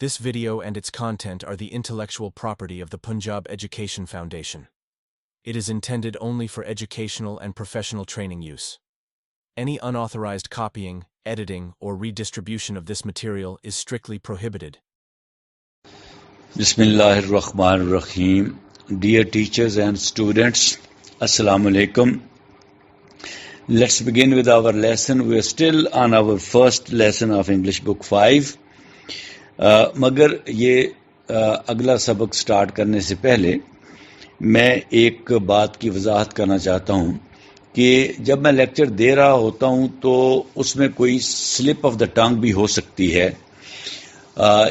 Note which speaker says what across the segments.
Speaker 1: This video and its content are the intellectual property of the Punjab Education Foundation. It is intended only for educational and professional training use. Any unauthorized copying, editing, or redistribution of this material is strictly prohibited.
Speaker 2: Bismillah ar-Rahman ar-Rahim. Dear teachers and students, Assalamu alaikum. Let's begin with our lesson. We are still on our first lesson of English Book 5. مگر یہ اگلا سبق start کرنے سے پہلے میں ایک بات کی وضاحت کرنا چاہتا ہوں کہ جب میں لیکچر دے رہا ہوتا ہوں تو اس میں کوئی سلپ آف دا ٹنگ بھی ہو سکتی ہے،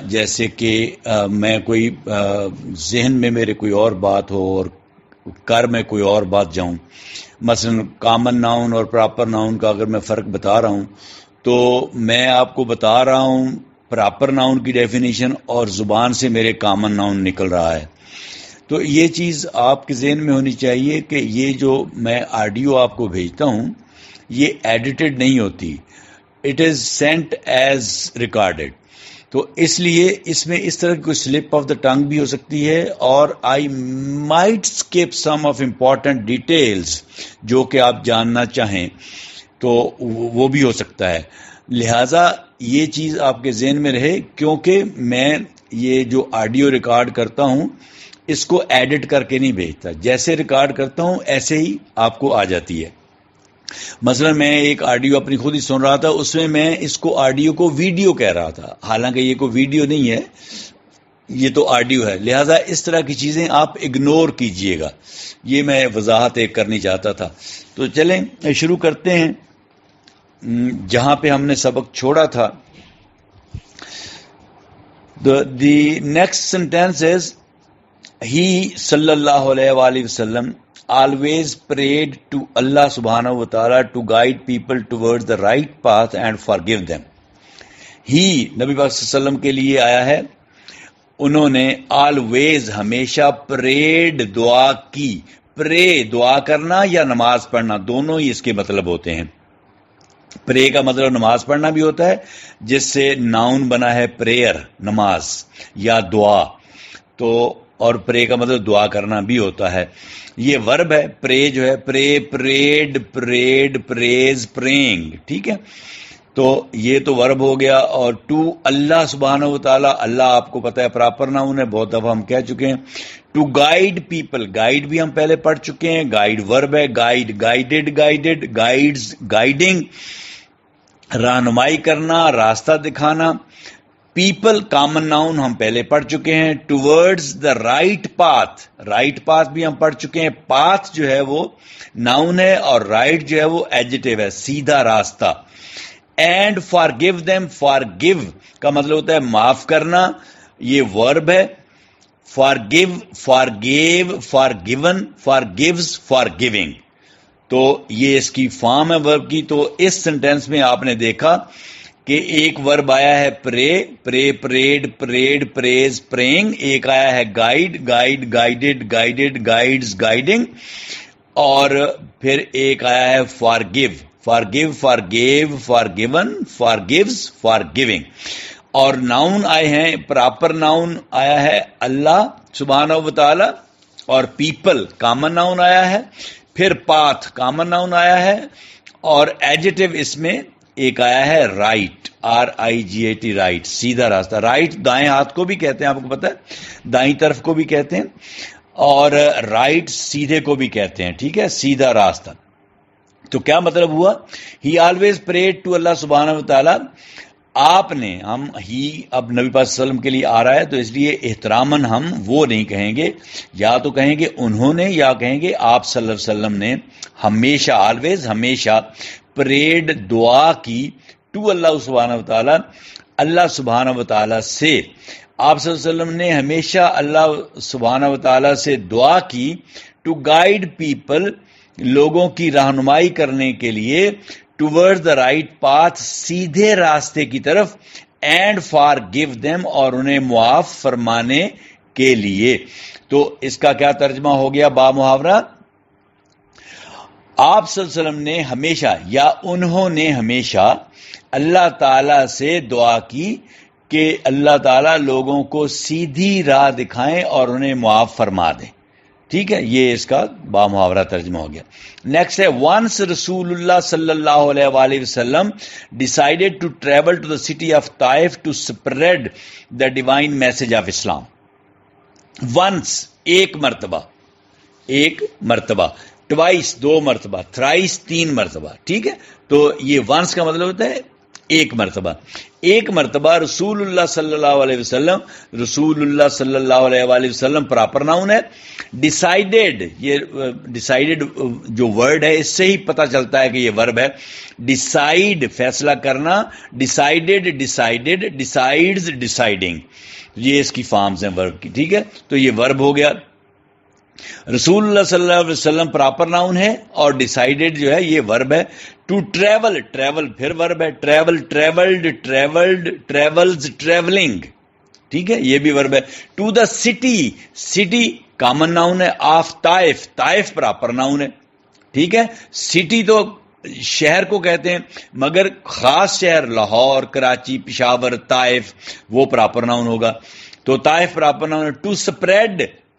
Speaker 2: جیسے کہ میں کوئی ذہن میں میرے کوئی اور بات ہو اور کر میں کوئی اور بات جاؤں. مثلا کامن ناؤن اور پراپر ناؤن کا اگر میں فرق بتا رہا ہوں تو میں آپ کو بتا رہا ہوں پراپر ناؤن کی ڈیفینیشن اور زبان سے میرے کامن ناؤن نکل رہا ہے. تو یہ چیز آپ کے ذہن میں ہونی چاہیے کہ یہ جو میں آڈیو آپ کو بھیجتا ہوں یہ ایڈیٹڈ نہیں ہوتی، it is sent as recorded. تو اس لیے اس میں اس طرح کی کوئی سلپ آف دا ٹنگ بھی ہو سکتی ہے اور I might skip some of important details جو کہ آپ جاننا چاہیں تو وہ بھی ہو سکتا ہے. لہذا یہ چیز آپ کے ذہن میں رہے، کیونکہ میں یہ جو آڈیو ریکارڈ کرتا ہوں اس کو ایڈٹ کر کے نہیں بھیجتا، جیسے ریکارڈ کرتا ہوں ایسے ہی آپ کو آ جاتی ہے. مثلا میں ایک آڈیو اپنی خود ہی سن رہا تھا، اس میں اس کو آڈیو کو ویڈیو کہہ رہا تھا، حالانکہ یہ کوئی ویڈیو نہیں ہے، یہ تو آڈیو ہے. لہذا اس طرح کی چیزیں آپ اگنور کیجئے گا. یہ میں وضاحت ایک کرنی چاہتا تھا. تو چلیں شروع کرتے ہیں جہاں پہ ہم نے سبق چھوڑا تھا. دی نیکسٹ سینٹینس از ہی صلی اللہ علیہ وآلہ وسلم always prayed to Allah subhanahu wa ta'ala to guide people towards the right path and forgive them. He نبی پاک صلی اللہ علیہ وسلم کے لیے آیا ہے، انہوں نے always ہمیشہ prayed دعا کی. pray دعا کرنا یا نماز پڑھنا دونوں ہی اس کے مطلب ہوتے ہیں. پرے کا مطلب نماز پڑھنا بھی ہوتا ہے، جس سے ناؤن بنا ہے پریئر، نماز یا دعا. تو اور پرے کا مطلب دعا کرنا بھی ہوتا ہے. یہ ورب ہے، پرے جو ہے پرے، پریڈ، پریڈ، پریز، پرینگ، ٹھیک ہے. تو یہ تو ورب ہو گیا. اور ٹو اللہ سبحانہ و تعالیٰ، اللہ آپ کو پتہ ہے پراپر ناؤن ہے، بہت دفعہ ہم کہہ چکے ہیں. ٹو گائیڈ پیپل، گائیڈ بھی ہم پہلے پڑھ چکے ہیں، گائیڈ ورب ہے، guide guided, guided, guides guiding, رہنمائی کرنا، راستہ دکھانا. پیپل کامن ناؤن ہم پہلے پڑھ چکے ہیں. Towards the right path, right path بھی ہم پڑھ چکے ہیں. پاتھ جو ہے وہ ناؤن ہے اور رائٹ جو ہے وہ ایڈجیکٹو ہے، سیدھا راستہ. And for give them, for give کا مطلب ہوتا ہے معاف کرنا، یہ ورب ہے. For give, for give, for given, for gives, for giving. تو یہ اس کی فارم ہے ورب کی. تو اس سینٹینس میں آپ نے دیکھا کہ ایک ورب آیا ہے پرے، پرے، پریڈ، پریڈ، پریز، پرینگ. ایک آیا ہے guide, guide, guided, guided, guides guiding. اور پھر ایک آیا ہے for give, for give, for give, for given, for gives, for giving. اور ناؤن آئے ہیں، پراپر ناؤن آیا ہے اللہ سبحانہ و تعالی، اور پیپل کامن ناؤن آیا ہے. پھر پاتھ کامن ناؤن آیا ہے، اور ایڈجیکٹو اس میں ایک آیا ہے رائٹ، RIGHT، رائٹ، سیدھا راستہ. رائٹ دائیں ہاتھ کو بھی کہتے ہیں، آپ کو پتہ ہے، دائیں طرف کو بھی کہتے ہیں، اور رائٹ سیدھے کو بھی کہتے ہیں، ٹھیک ہے، سیدھا راستہ. تو کیا مطلب ہوا؟ ہی آلویز پریڈ ٹو اللہ سبحانہ و تعالیٰ. آپ نے، ہم ہی اب نبی پاک صلی اللہ علیہ وسلم کے لیے آ رہا ہے تو اس لیے احتراماً ہم وہ نہیں کہیں گے، یا تو کہیں گے انہوں نے یا کہیں گے آپ صلی اللہ علیہ وسلم نے ہمیشہ، آلویز ہمیشہ، پریڈ دعا کی، ٹو اللہ سبحانہ و تعالیٰ، اللہ سبحانہ و تعالیٰ سے. آپ صلی اللہ علیہ وسلم نے ہمیشہ اللہ سبحانہ و تعالیٰ سے دعا کی، ٹو گائیڈ پیپل، لوگوں کی رہنمائی کرنے کے لیے، ٹوورڈ دا رائٹ پاتھ، سیدھے راستے کی طرف، اینڈ فار گیو دیم، اور انہیں معاف فرمانے کے لیے. تو اس کا کیا ترجمہ ہو گیا با محاورہ؟ آپ صلی اللہ علیہ وسلم نے ہمیشہ یا انہوں نے ہمیشہ اللہ تعالی سے دعا کی کہ اللہ تعالیٰ لوگوں کو سیدھی راہ دکھائیں اور انہیں معاف فرما دیں. ٹھیک ہے, یہ اس کا بامحاورہ ترجمہ ہو گیا. نیکسٹ ہے, ونس رسول اللہ صلی اللہ علیہ وآلہ وسلم decided to travel to the city of Taif to spread the divine message of Islam. Once, ایک مرتبہ, ٹوائس, 2 مرتبہ, تھرائس, 3 مرتبہ. ٹھیک ہے, تو یہ ونس کا مطلب ہوتا ہے ایک مرتبہ رسول اللہ صلی اللہ علیہ وسلم پراپر ناؤن ہے. ڈیسائیڈیڈ, یہ ڈیسائیڈیڈ جو ورڈ ہے اس سے ہی پتہ چلتا ہے کہ یہ ورب ہے. ڈیسائیڈ, فیصلہ کرنا, ڈیسائیڈیڈ, ڈیسائیڈز, ڈیسائیڈنگ, یہ اس کی فارمز ہیں ورب کی. ٹھیک ہے, تو یہ ورب ہو گیا. رسول اللہ صلی اللہ علیہ وسلم پراپر ناؤن ہے اور ڈیسائیڈیڈ جو ہے یہ ورب ہے. ٹو ٹریول, پھر ورب ہے. Travelled, travels, travelling. ٹھیک ہے, یہ بھی ورب ہے. To the city common noun ہے. آف طائف پراپر ناؤن ہے. ٹھیک ہے, سٹی تو شہر کو کہتے ہیں مگر خاص شہر لاہور, کراچی, پشاور, طائف وہ پراپر ناؤن ہوگا. تو طائف پراپر ناؤن ہے. ٹو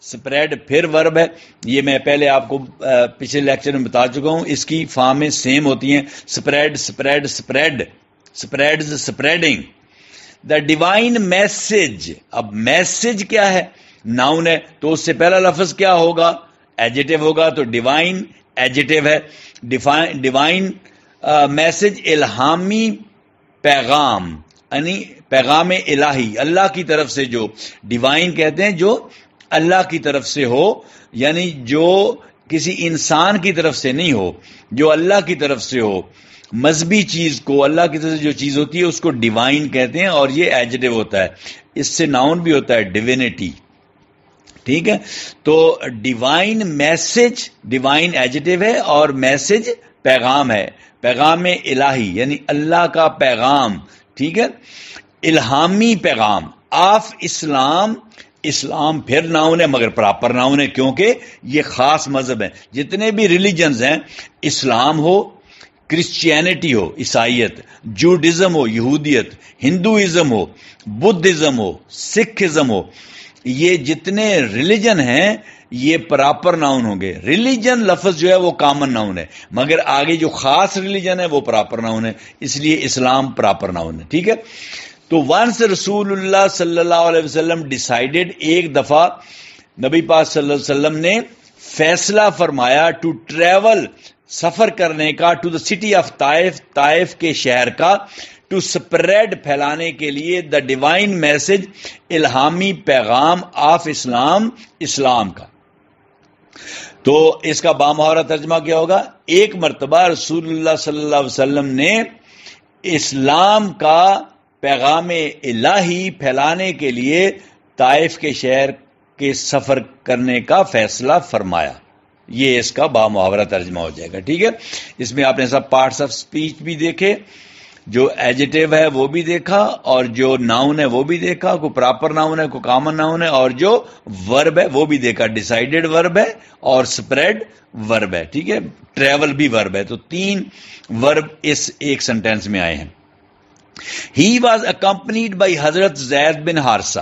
Speaker 2: سپریڈ پھر ورب ہے. یہ میں پہلے آپ کو پچھلے لیکچر میں بتا چکا ہوں, اس کی فارمیں سیم ہوتی ہیں. سپریڈز, سپریڈنگ. دا ڈیوائن میسج, اب میسج کیا ہے, ناؤن ہے تو اس سے پہلا لفظ کیا ہوگا, ایڈجیکٹو ہوگا. تو ڈیوائن ایڈجیکٹو ہے. ڈیوائن میسج, الہامی پیغام, یعنی پیغام الہی, اللہ کی طرف سے. جو ڈیوائن کہتے ہیں جو اللہ کی طرف سے ہو, یعنی جو کسی انسان کی طرف سے نہیں ہو, جو اللہ کی طرف سے ہو. مذہبی چیز کو, اللہ کی طرف سے جو چیز ہوتی ہے اس کو ڈیوائن کہتے ہیں اور یہ ایڈجیکٹو ہوتا ہے. اس سے ناؤن بھی ہوتا ہے ڈیوینٹی. ٹھیک ہے, تو ڈیوائن میسج, ڈیوائن ایڈجیکٹو ہے اور میسج پیغام ہے. پیغام الہی یعنی اللہ کا پیغام. ٹھیک ہے, الہامی پیغام. آف اسلام پھر ناؤن ہے مگر پراپر ناؤن ہے کیونکہ یہ خاص مذہب ہے. جتنے بھی ریلیجنز ہیں, اسلام ہو, کرسچینٹی ہو, عیسائیت, جوڈزم ہو, یہودیت, ہندوازم ہو, بدھزم ہو, سکھزم ہو, یہ جتنے ریلیجن ہیں یہ پراپر ناؤن ہوں گے. ریلیجن لفظ جو ہے وہ کامن ناؤن ہے مگر آگے جو خاص ریلیجن ہے وہ پراپر ناؤن ہے, اس لیے اسلام پراپر ناؤن ہے. ٹھیک ہے, تو ونس رسول اللہ صلی اللہ علیہ وسلم ڈیسائیڈیڈ, ایک دفعہ نبی پاک صلی اللہ علیہ وسلم نے فیصلہ فرمایا, ٹو ٹریول, سفر کرنے کا, to the city of Taif کے شہر کا, ٹو سپریڈ, پھیلانے کے لیے, دا ڈیوائن میسج, الہامی پیغام, آف اسلام کا. تو اس کا بامحاورہ ترجمہ کیا ہوگا, ایک مرتبہ رسول اللہ صلی اللہ علیہ وسلم نے اسلام کا پیغام الہی پھیلانے کے لیے طائف کے شہر کے سفر کرنے کا فیصلہ فرمایا. یہ اس کا بامحاورہ ترجمہ ہو جائے گا. ٹھیک ہے, اس میں آپ نے سب پارٹس آف سپیچ بھی دیکھے, جو ایڈجیکٹو ہے وہ بھی دیکھا اور جو ناؤن ہے وہ بھی دیکھا, کوئی پراپر ناؤن ہے, کوئی کامن ناؤن ہے, اور جو ورب ہے وہ بھی دیکھا. ڈیسائیڈیڈ ورب ہے اور سپریڈ ورب ہے. ٹھیک ہے, ٹریول بھی ورب ہے. تو 3 ورب اس ایک سینٹینس میں آئے ہیں. He was accompanied by حضرت زید بن حارثہ.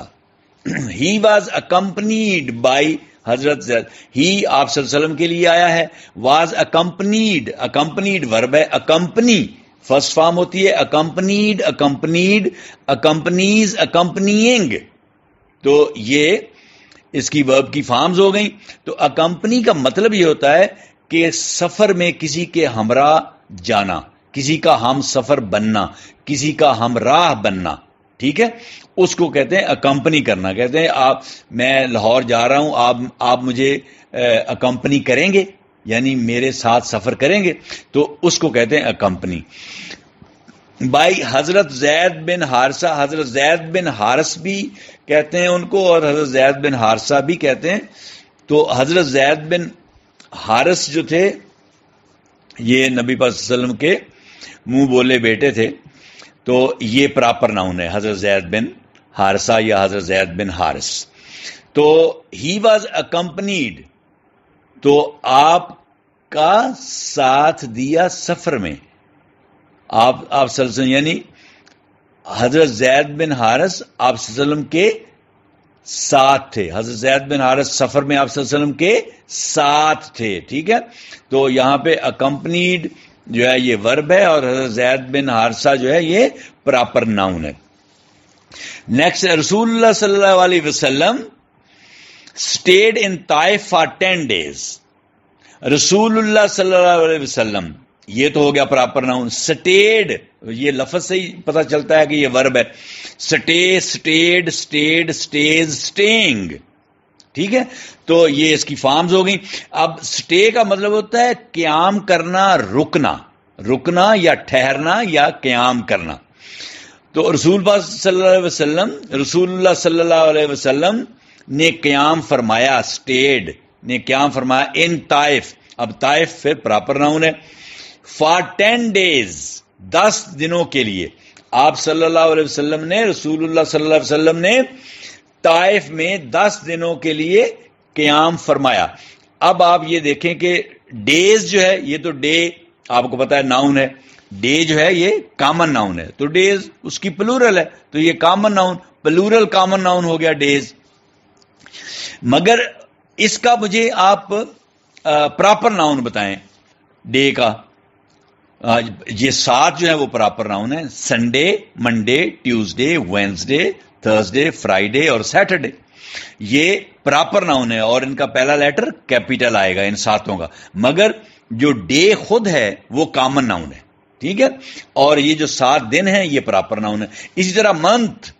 Speaker 2: He was accompanied by حضرت زید. He آپ صلی اللہ علیہ وسلم کے لیے آیا ہے. Was accompanied, accompanied verb ہے. accompany فرسٹ فارم ہوتی ہے. accompanied, accompanied, accompanies, accompanying. تو یہ اس کی verb کی فارمز ہو گئیں. تو accompany کا مطلب یہ ہوتا ہے کہ سفر میں کسی کے ہمراہ جانا, کسی کا ہم سفر بننا, کسی کا ہمراہ بننا. ٹھیک ہے, اس کو کہتے ہیں اکمپنی کرنا. کہتے ہیں آپ, میں لاہور جا رہا ہوں, آپ مجھے اکمپنی کریں گے, یعنی میرے ساتھ سفر کریں گے, تو اس کو کہتے ہیں اکمپنی. بائی حضرت زید بن حارثہ, حضرت زید بن حارث بھی کہتے ہیں ان کو اور حضرت زید بن حارثہ بھی کہتے ہیں. تو حضرت زید بن حارث جو تھے یہ نبی پاک صلی اللہ علیہ وسلم کے منہ بولے بیٹے تھے. تو یہ پراپر ناؤن ہے, حضرت زید بن حارثہ یا حضرت زید بن حارث. تو ہی واز اکمپنیڈ, تو آپ کا ساتھ دیا سفر میں, آپ یعنی حضرت زید بن حارث آپ صلی اللہ علیہ وسلم کے ساتھ تھے. حضرت زید بن حارث سفر میں آپ صلی اللہ علیہ وسلم کے ساتھ تھے. ٹھیک ہے, تو یہاں پہ اکمپنیڈ جو ہے یہ ورب ہے, اور حضرت زید بن حارثہ جو ہے یہ پراپر ناؤن ہے. نیکسٹ, رسول اللہ صلی اللہ علیہ وسلم stayed in Taif for 10 days. رسول اللہ صلی اللہ علیہ وسلم, یہ تو ہو گیا پراپر ناؤن. سٹیڈ, یہ لفظ سے ہی پتہ چلتا ہے کہ یہ ورب ہے. سٹے, سٹیڈ, سٹیڈ, سٹیز, سٹینگ. ٹھیک ہے, تو یہ اس کی فارمز ہو گئی. اب سٹے کا مطلب ہوتا ہے قیام کرنا, رکنا, رکنا یا ٹھہرنا یا قیام کرنا. تو رسول پاک صلی اللہ علیہ وسلم, رسول اللہ صلی اللہ علیہ وسلم نے قیام فرمایا, سٹیڈ نے قیام فرمایا ان طائف. اب طائف پھر پراپر ناؤن ہے. فار 10 days, 10 دنوں کے لیے آپ صلی اللہ علیہ وسلم نے, رسول اللہ صلی اللہ علیہ وسلم نے طائف میں 10 دنوں کے لیے قیام فرمایا. اب آپ یہ دیکھیں کہ ڈیز جو ہے, یہ تو ڈے آپ کو پتا ہے ناؤن ہے. ڈے جو ہے یہ کامن ناؤن ہے, تو ڈیز اس کی پلورل ہے, تو یہ common noun, plural common noun ہو گیا ڈیز. مگر اس کا مجھے آپ پراپر ناؤن بتائیں ڈے کا. یہ 7 جو ہے وہ پراپر ناؤن ہے. Sunday, Monday, Tuesday, Wednesday, Thursday, Friday اور سیٹرڈے, یہ پراپر ناؤن ہے, اور ان کا پہلا لیٹر کیپیٹل آئے گا ان 7 کا. مگر جو ڈے خود ہے وہ کامن ناؤن ہے. ٹھیک ہے, اور یہ جو 7 دن ہیں یہ پراپر ناؤن ہے. اسی طرح منتھ,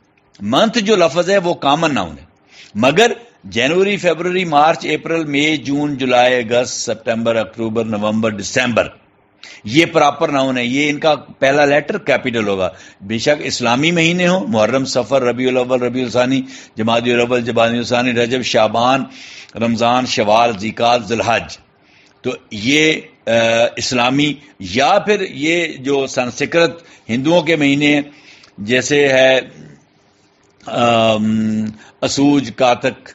Speaker 2: منتھ جو لفظ ہے وہ کامن ناؤن ہے. مگر جنوری, فیبروری, مارچ, اپریل, مئی, جون, جولائی, اگست, سپٹمبر, اکتوبر, نومبر, دسمبر, یہ پراپر ناؤن ہے. یہ ان کا پہلا لیٹر کیپیٹل ہوگا. بے شک اسلامی مہینے ہوں, محرم, سفر, ربیع الاول, ربیع الثانی, جمادی الاول, جمادی الثانی, رجب, شعبان, رمضان, شوال, ذیقعدہ, ذوالحج, تو یہ اسلامی. یا پھر یہ جو سنسکرت ہندوؤں کے مہینے ہیں, جیسے ہے اسوج, کاتک,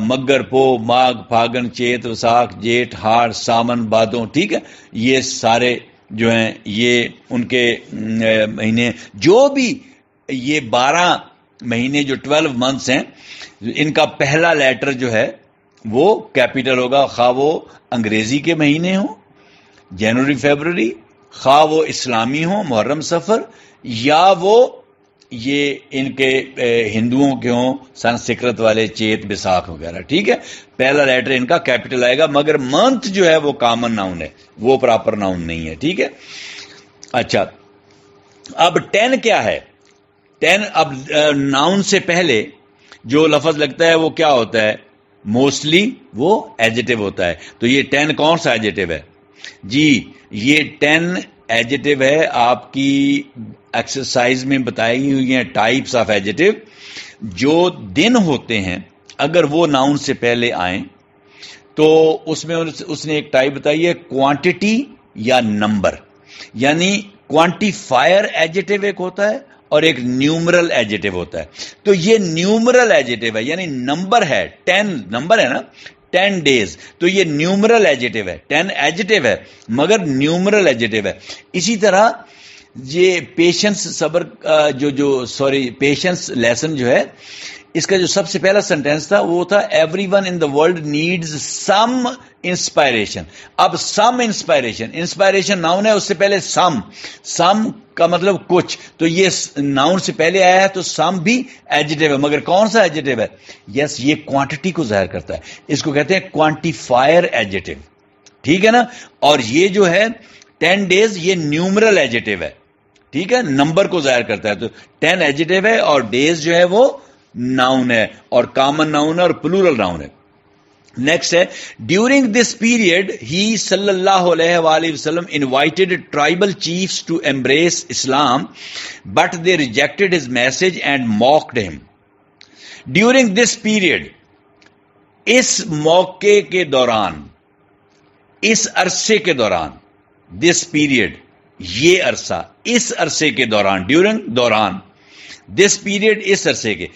Speaker 2: مگر, پو, ماگھ, پھاگن, چیت, وساکھ, جیٹھ, ہاڑ, سامن, بھادوں. ٹھیک ہے, یہ سارے جو ہیں یہ ان کے مہینے. جو بھی یہ 12 مہینے جو 12 months ہیں, ان کا پہلا لیٹر جو ہے وہ کیپیٹل ہوگا, خواہ وہ انگریزی کے مہینے ہوں, جنوری, فیبروری, خواہ وہ اسلامی ہوں, محرم, سفر, یا وہ یہ ان کے ہندوؤں کے ہوں, سنسکرت والے, چیت, بیساکھ وغیرہ. ٹھیک ہے, پہلا لیٹر ان کا کیپیٹل آئے گا. مگر منتھ جو ہے وہ کامن ناؤن ہے, وہ پراپر ناؤن نہیں ہے. ٹھیک ہے, اچھا, اب 10 کیا ہے؟ 10 اب ناؤن سے پہلے جو لفظ لگتا ہے وہ کیا ہوتا ہے؟ موسٹلی وہ ایڈجیکٹو ہوتا ہے. تو یہ 10 کون سا ایڈجیکٹو ہے جی؟ یہ 10 ایڈجیکٹو ہے. آپ کی ایکسرسائز میں بتائی ہوئی ہیں ٹائپس آف ایڈجیکٹو. جو دن ہوتے ہیں اگر وہ ناؤن سے پہلے آئیں تو اس میں اس نے ایک ٹائپ بتائی ہے کوانٹٹی یا نمبر. یعنی کوانٹیفائر ایڈجیکٹو ایک ہوتا ہے اور ایک نیومرل ایڈجیکٹو ہوتا ہے. تو یہ نیومرل ایڈجیکٹو ہے, یعنی نمبر ہے 10, نمبر ہے نا 10 days, تو یہ نیومرل ایڈجیکٹو ہے. 10 ایڈجیکٹو ہے مگر نیومرل ایڈجیکٹو ہے. اسی طرح یہ پیشنس, صبر, پیشنس لیسن جو ہے, اس کا جو سب سے پہلا سینٹینس تھا وہ تھا every one in the world needs some inspiration. اب سم انسپائریشن, انسپائریشن ناؤن ہے, اس سے پہلے سم, سم کا مطلب کچھ, تو یہ ناؤن سے پہلے آیا ہے تو سم بھی ایڈجیکٹو ہے. مگر کون سا ایڈجیکٹو ہے؟ یس, یہ کوانٹٹی کو ظاہر کرتا ہے. اس کو کہتے ہیں کوانٹیفائر ایڈجیکٹو. ٹھیک ہے نا. اور یہ جو ہے 10 days یہ نیومرل ایڈجیکٹو ہے. ٹھیک ہے, نمبر کو ظاہر کرتا ہے. تو 10 ایڈجیکٹو ہے اور ڈیز جو ہے وہ ناؤن ہے, اور کامن ناؤن ہے اور پلورل ناؤن ہے. نیکسٹ ہے, ڈیورنگ دس پیریڈ ہی صلی اللہ علیہ وآلہ وسلم invited tribal chiefs to embrace Islam but they rejected his message and mocked him. During this period, اس موقع کے دوران, اس عرصے کے دوران, دس پیریڈ یہ عرصہ, اس عرصے کے دوران, ڈیورنگ دوران, دس پیریڈ اس عرصے کے.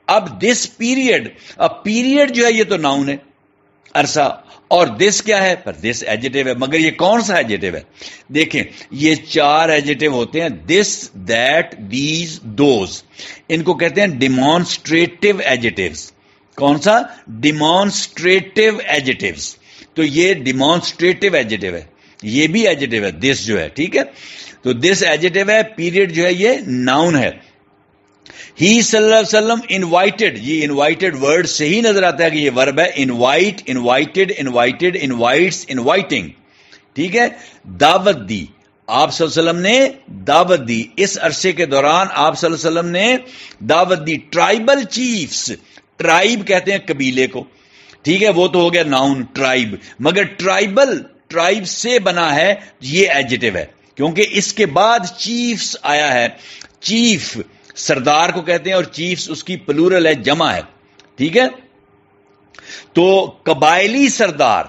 Speaker 2: اب دس پیریڈ, اب پیریڈ جو ہے یہ تو ناؤن ہے, عرصہ. اور دس کیا ہے؟ پر دس ایڈجیکٹو ہے, مگر یہ کون سا ایڈجیکٹو ہے؟ دیکھیں یہ 4 ایڈجیکٹو ہوتے ہیں, دس, دیٹ, دیز, دوز. ان کو کہتے ہیں ڈیمانسٹریٹو ایڈجیکٹوز. کون سا؟ ڈیمانسٹریٹو ایڈجیکٹوز. تو یہ ڈیمانسٹریٹو ایڈجیکٹو ہے, یہ بھی ایڈجیکٹو ہے دس جو ہے, ٹھیک ہے. تو دس ایڈجیکٹو ہے, پیریڈ جو ہے یہ ناؤن ہے. ہی صلی اللہ علیہ وسلم انوائٹڈ, یہ انوائٹڈ ورڈ سے ہی نظر آتا ہے کہ یہ ورب ہے. Invite, invited, invited, invites, inviting, ٹھیک ہے. دعوت دی, آپ صلی اللہ علیہ وسلم نے دعوت دی. اس عرصے کے دوران آپ صلی اللہ علیہ وسلم نے دعوت دی. ٹرائبل چیفز, ٹرائب کہتے ہیں قبیلے کو, ٹھیک ہے, وہ تو ہو گیا ناؤن ٹرائب, مگر ٹرائبل, ٹرائب سے بنا ہے, یہ ایڈجیکٹو ہے کیونکہ اس کے بعد چیفز آیا ہے. چیف سردار کو کہتے ہیں اور چیفز اس کی پلورل ہے, جمع ہے, ٹھیک ہے. تو قبائلی سردار,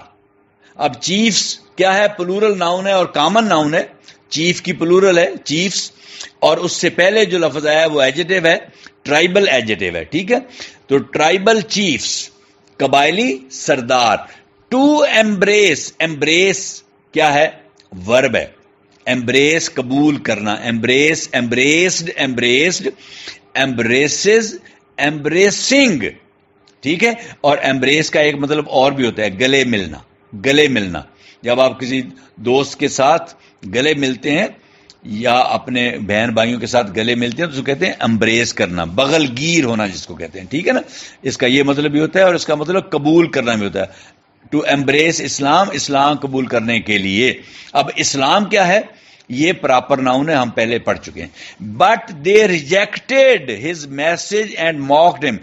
Speaker 2: اب چیفز کیا ہے؟ پلورل ناؤن ہے اور کامن ناؤن ہے. چیف کی پلورل ہے چیفز, اور اس سے پہلے جو لفظ آیا ہے وہ ایڈجیکٹو ہے, ٹرائبل ایڈجیکٹو ہے, ٹھیک ہے. تو ٹرائبل چیفز, قبائلی سردار. ٹو ایمبریس, ایمبریس کیا ہے؟ ورب ہے. ایمبریس قبول کرنا, ایمبریس, ایمبریسڈ, ایمبریسڈ, ایمبریسز, ایمبریسنگ, ٹھیک ہے. اور ایمبریس کا ایک مطلب اور بھی ہوتا ہے, گلے ملنا. گلے ملنا, جب آپ کسی دوست کے ساتھ گلے ملتے ہیں یا اپنے بہن بھائیوں کے ساتھ گلے ملتے ہیں تو اس کو کہتے ہیں امبریس کرنا, بغل گیر ہونا جس کو کہتے ہیں, ٹھیک ہے نا. اس کا یہ مطلب بھی ہوتا ہے اور اس کا مطلب قبول کرنا بھی ہوتا ہے. ٹو ایمبریس اسلام, اسلام قبول کرنے کے لیے. اب اسلام کیا ہے؟ یہ پراپر ناؤن ہے, ہم پہلے پڑھ چکے ہیں. But they rejected his message and mocked him.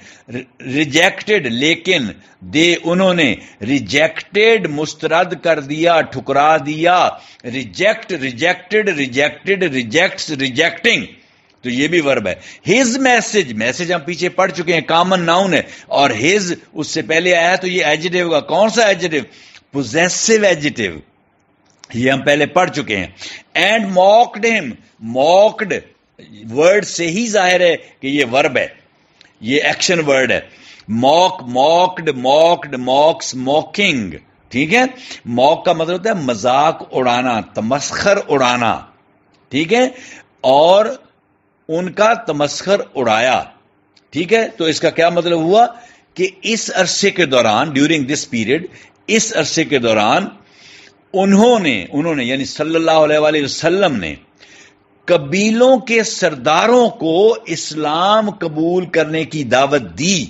Speaker 2: Rejected, لیکن دے انہوں نے, ریجیکٹڈ مسترد کر دیا, ٹھکرا دیا. Reject, rejected, rejected, rejects, rejecting, تو یہ بھی ورب ہے. ہز میسج, میسج ہم پیچھے پڑھ چکے ہیں, کامن ناؤن ہے, اور ہز اس سے پہلے آیا تو یہ ایڈجیکٹو ہوگا. کون سا ایڈجیکٹو؟ پوزیسو ایڈجیکٹو, یہ ہم پہلے پڑھ چکے ہیں. اینڈ موکڈ ہم, موکڈ ورڈ سے ہی ظاہر ہے کہ یہ ورب ہے, یہ ایکشن ورڈ ہے. موک, موکڈ, موکڈ, موکس, موکنگ, ٹھیک ہے. موک کا مطلب ہوتا ہے مذاق اڑانا, تمسخر اڑانا, ٹھیک ہے. اور ان کا تمسخر اڑایا, ٹھیک ہے. تو اس کا کیا مطلب ہوا کہ اس عرصے کے دوران, ڈیورنگ دس پیریڈ, اس عرصے کے دوران انہوں نے یعنی صلی اللہ علیہ وآلہ وسلم نے قبیلوں کے سرداروں کو اسلام قبول کرنے کی دعوت دی.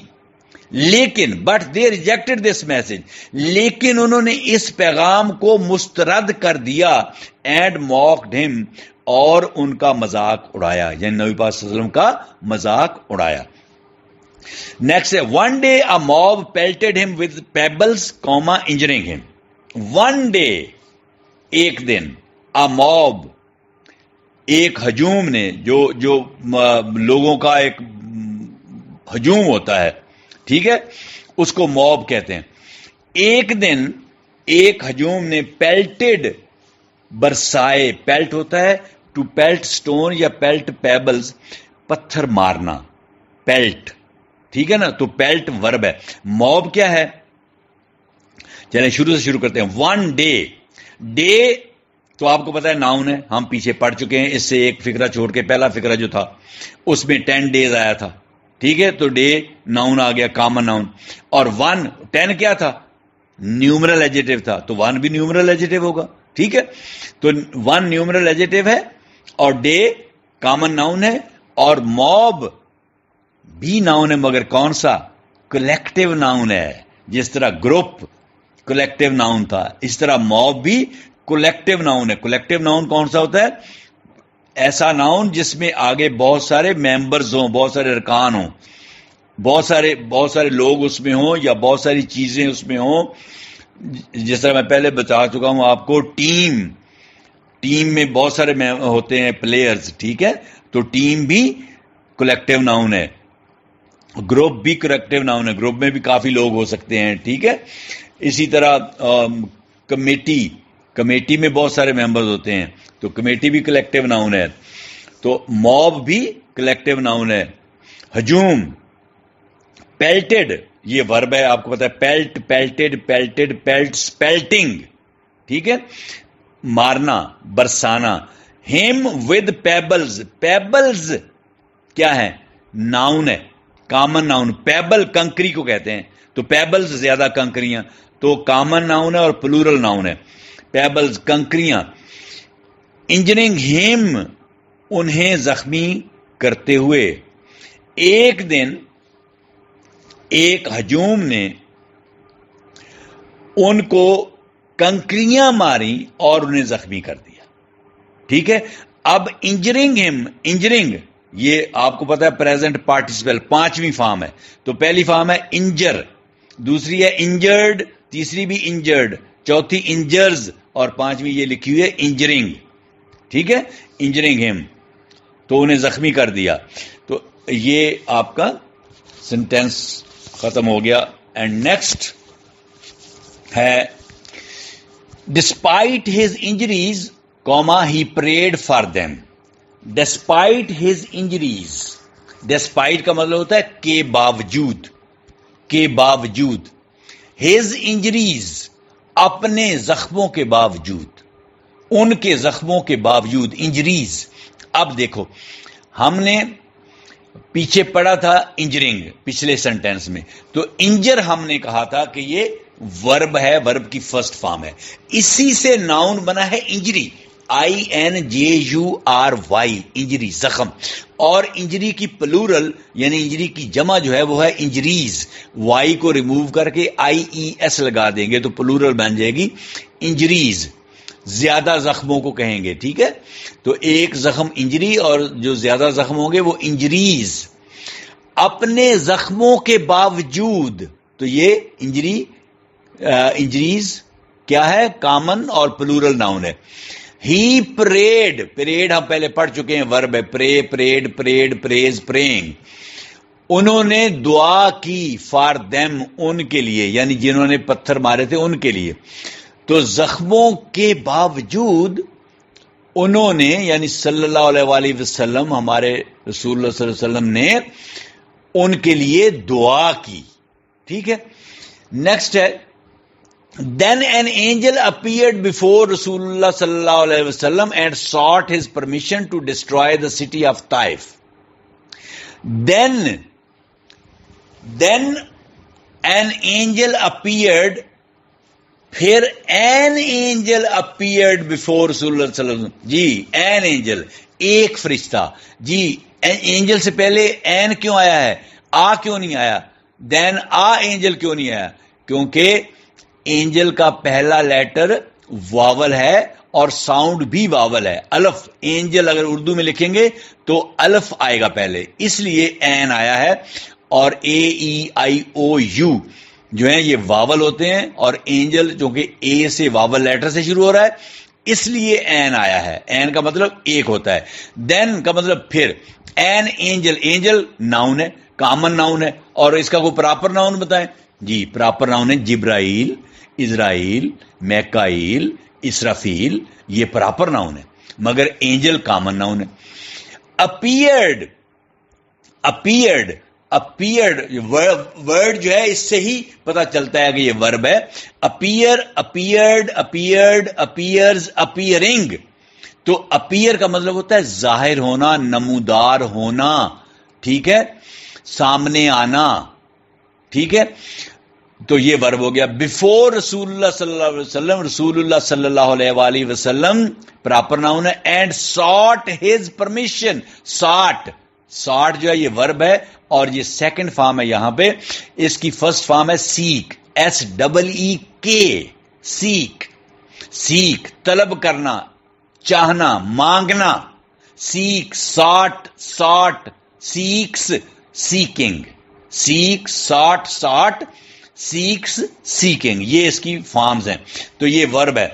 Speaker 2: لیکن but they rejected this message, لیکن انہوں نے اس پیغام کو مسترد کر دیا. اینڈ موکڈ ہم, اور ان کا مذاق اڑایا, یعنی نبی پاک صلی اللہ علیہ وسلم کا مذاق اڑایا. نیکسٹ ہے one day a mob pelted him with pebbles, injuring him. One day, ایک دن, a mob, ایک ہجوم نے, جو لوگوں کا ایک ہجوم ہوتا ہے, ٹھیک ہے, اس کو موب کہتے ہیں. ایک دن ایک ہجوم نے پیلٹڈ, برسائے, پیلٹ ہوتا ہے ٹو پیلٹ سٹون یا پیلٹ پیبلز, پتھر مارنا, پیلٹ, ٹھیک ہے نا. تو پیلٹ ورب ہے. موب کیا ہے؟ چلیں شروع سے شروع کرتے ہیں. ون ڈے, ڈے تو آپ کو پتا ہے ناؤن ہے, ہم پیچھے پڑھ چکے ہیں. اس سے ایک فقرہ چھوڑ کے پہلا فقرہ جو تھا اس میں 10 days آیا تھا, ٹھیک ہے. تو ڈے ناؤن آ گیا, کامن ناؤن. اور 10 کیا تھا؟ نیومرل ایڈجیکٹو تھا, تو 1 بھی نیومرل ایڈجیکٹو ہوگا, ٹھیک ہے. تو 1 نیومرل ایڈجیکٹو ہے اور ڈے کامن ناؤن ہے, اور موب بھی ناؤن ہے, مگر کون سا؟ کلیکٹیو ناؤن ہے. جس طرح گروپ کلیکٹیو ناؤن تھا, اس طرح موب بھی کلیکٹیو ناؤن ہے. کلیکٹیو ناؤن کون سا ہوتا ہے؟ ایسا ناؤن جس میں آگے بہت سارے ممبرز ہوں, بہت سارے ارکان ہوں, بہت سارے لوگ اس میں ہوں, یا بہت ساری چیزیں اس میں ہوں. جس طرح میں پہلے بتا چکا ہوں آپ کو, ٹیم میں بہت سارے ہوتے ہیں پلیئرز, ٹھیک ہے. تو ٹیم بھی کلیکٹیو ناؤن ہے. گروپ بھی کلیکٹیو ناؤن ہے, گروپ میں بھی کافی لوگ ہو سکتے ہیں, ٹھیک ہے. اسی طرح کمیٹی میں بہت سارے ممبرز ہوتے ہیں, تو کمیٹی بھی کلیکٹیو ناؤن ہے. تو موب بھی کلیکٹیو ناؤن ہے. ہجوم پیلٹڈ یہ ورب ہے, آپ کو پتا ہے, پیلٹ, پیلٹڈ, پیلٹڈ, پیلٹ, پیلٹنگ, ٹھیک ہے, مارنا, برسانا. ہم ود پیبلز, پیبلز کیا ہے؟ ناؤن ہے, کامن ناؤن. پیبل کنکری کو کہتے ہیں, تو پیبلز زیادہ کنکریاں, تو کامن ناؤن ہے اور پلورل ناؤن ہے. پیبلز کنکریاں. انجرنگ ہم انہیں زخمی کرتے ہوئے. ایک دن ایک ہجوم نے ان کو کنکریاں ماری اور انہیں زخمی کر دیا. ٹھیک ہے, اب انجرنگ ہم, انجرنگ یہ آپ کو پتا ہے پریزنٹ پارٹیسپل 5ویں فارم ہے. تو پہلی فارم ہے انجر, دوسری ہے انجرڈ, تیسری بھی انجرڈ, چوتھی انجرز, اور 5ویں یہ لکھی ہوئی ہے انجرنگ. ٹھیک ہے, انجرنگ ہم, تو انہیں زخمی کر دیا. تو یہ آپ کا سینٹینس ختم ہو گیا. اینڈ نیکسٹ ہے despite his injuries comma he prayed for them. Despite his injuries, despite کا مطلب ہوتا ہے کے باوجود, کے باوجود. ہز انجریز اپنے زخموں کے باوجود, ان کے زخموں کے باوجود, انجریز. اب دیکھو ہم نے پیچھے پڑھا تھا انجرنگ پچھلے سینٹینس میں, تو انجر ہم نے کہا تھا کہ یہ ورب ہے, ورب کی فرسٹ فارم ہے, اسی سے ناؤن بنا ہے انجری, INJURY, انجری, زخم. اور انجری کی پلورل یعنی انجری کی جمع جو ہے وہ ہے انجریز. وائی کو ریموو کر کے IES لگا دیں گے تو پلورل بن جائے گی انجریز. زیادہ زخموں کو کہیں گے. ٹھیک ہے, تو ایک زخم انجری اور جو زیادہ زخم ہوں گے وہ انجریز. اپنے زخموں کے باوجود, تو یہ انجری, انجریز کیا ہے؟ کامن اور پلورل ناؤن ہے. ہی پریڈ, پریڈ ہم پہلے پڑھ چکے ہیں, ورب ہے, پرے, پریڈ, پریڈ, پریز, پرینگ. انہوں نے دعا کی, فار دیم, ان کے لیے, یعنی جنہوں نے پتھر مارے تھے ان کے لیے. تو زخموں کے باوجود انہوں نے, یعنی صلی اللہ علیہ وآلہ وسلم, ہمارے رسول اللہ صلی اللہ علیہ وسلم نے ان کے لیے دعا کی. ٹھیک ہے, نیکسٹ ہے then an angel appeared before Rasulullah sallallahu alaihi wasallam and sought his permission to destroy the city of Taif. Then an angel appeared, پھر an angel appeared before Rasulullah sallallahu alaihi wasallam. G an angel, ایک فرشتہ. جی angel سے پہلے an کیوں آیا ہے, آ کیوں نہیں آیا, then آ angel کیوں نہیں آیا؟ کیونکہ اینجل کا پہلا لیٹر واول ہے اور ساؤنڈ بھی واول ہے, الف. اینجل اگر اردو میں لکھیں گے تو الف آئے گا پہلے, اس لیے این آیا ہے. اور AEIOU جو ہیں یہ واول ہوتے ہیں, اور اینجل جو کہ اے سے واول لیٹر سے شروع ہو رہا ہے اس لیے این آیا ہے. این کا مطلب ایک ہوتا ہے, دین کا مطلب پھر. این اینجل, اینجل ناؤن ہے, کامن ناؤن ہے, اور اس کا کوئی پراپر ناؤن بتائیں. جی پراپر ناؤن ہے جبرائیل, اسرائیل, میکائیل, اسرافیل, یہ پراپر ناؤن ہے, مگر اینجل کامن ناؤن ہے. اپیئرڈ, اپیئرڈ, اپیئرڈ ورڈ جو ہے اس سے ہی پتا چلتا ہے کہ یہ ورب ہے. Appear, appeared, appeared, appears, appearing. تو اپیئر کا مطلب ہوتا ہے ظاہر ہونا, نمودار ہونا. ٹھیک ہے, سامنے آنا. ٹھیک ہے, تو یہ ورب ہو گیا. بفور رسول اللہ صلی اللہ علیہ وسلم, رسول اللہ صلی اللہ علیہ وآلہ وسلم پراپر ناؤن ہے. اینڈ ساٹ ہز پرمیشن, ساٹ, ساٹ جو ہے یہ ورب ہے اور یہ سیکنڈ فارم ہے یہاں پہ. اس کی فرسٹ فارم ہے سیک, SEEK, سیک, سیک طلب کرنا, چاہنا, مانگنا. سیک, ساٹ, ساٹ, سیکس, سیکنگ, سیک, ساٹ, ساٹ, سیکس, سیکنگ, یہ اس کی فارمز ہیں. تو یہ ورب ہے.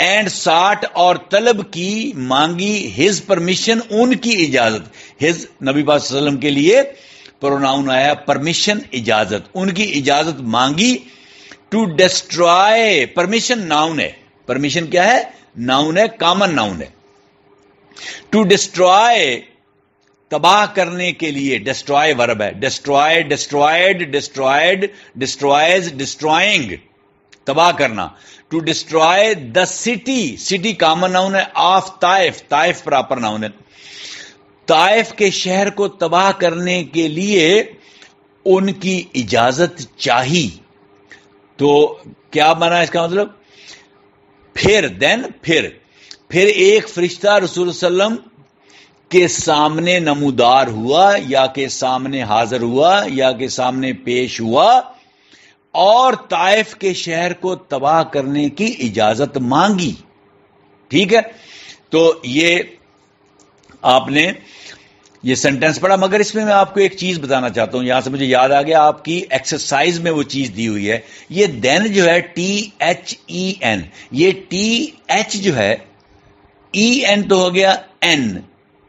Speaker 2: اینڈ ساٹ اور طلب کی, مانگی, ہز پرمیشن, ان کی اجازت. ہز نبی پاک صلی اللہ علیہ وسلم کے لیے پروناؤن آیا پرمیشن, اجازت, ان کی اجازت مانگی. ٹو ڈسٹرائے, پرمیشن ناؤن ہے, پرمیشن کیا ہے؟ ناؤن ہے, کامن ناؤن ہے. ٹو ڈسٹرائے, تباہ کرنے کے لیے. ڈسٹرائے ورب ہے. Destroy, destroyed, destroyed, destroys, destroying, تباہ کرنا. To destroy the city, city common noun ہے, of Taif, Taif proper noun ہے. طائف کے شہر کو تباہ کرنے کے لیے ان کی اجازت چاہی. تو کیا مانا اس کا مطلب؟ پھر دین پھر ایک فرشتہ رسول صلی اللہ علیہ وسلم کے سامنے نمودار ہوا, یا کے سامنے حاضر ہوا, یا کے سامنے پیش ہوا, اور طائف کے شہر کو تباہ کرنے کی اجازت مانگی. ٹھیک ہے, تو یہ آپ نے یہ سینٹینس پڑھا. مگر اس میں آپ کو ایک چیز بتانا چاہتا ہوں, یہاں سے مجھے یاد آ گیا, آپ کی ایکسرسائز میں وہ چیز دی ہوئی ہے. یہ دین جو ہے THEN, یہ TH جو ہے EN تو ہو گیا N,